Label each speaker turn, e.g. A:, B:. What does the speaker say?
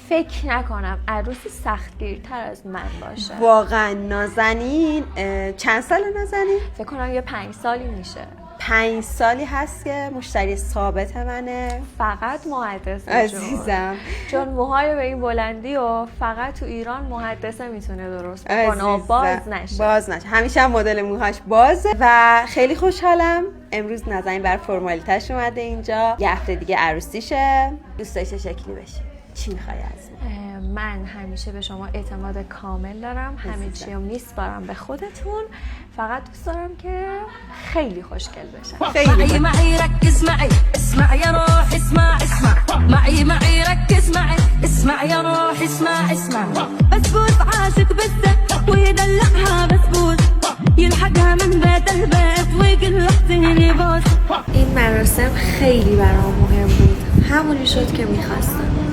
A: فکر نکنم عروسی سختگیرتر از من باشه.
B: واقعا نازنین چند سال نازنین؟
A: فکر کنم یه 5 سالی میشه.
B: 5 سالی هست که مشتری ثابت منه.
A: فقط محدثه
B: عزیزم،
A: چون موهای به این بلندی و فقط تو ایران محدثه میتونه درست بکنه، باز نشه.
B: همیشه هم مدل موهاش بازه و خیلی خوشحالم امروز نازنین بر فرمالیتش اومده اینجا. یه هفته دیگه عروسیشه. دوست داشته شکلی بشه. چی میخوای از
A: من همیشه به شما اعتماد کامل دارم، همه چی رو میسپارم به خودتون. فقط دوست دارم که خیلی خوشگل بشن.
C: معي ركز معي اسمع يا روح اسمع معي ركز معي اسمع يا روح اسمع بسبوس عاشق بالزق ويدلعها بسبوس يلحقها من بيت البيت ويقول له احسني بوس.
A: این مراسم خیلی برام مهم بود، همونی شد که میخواستم.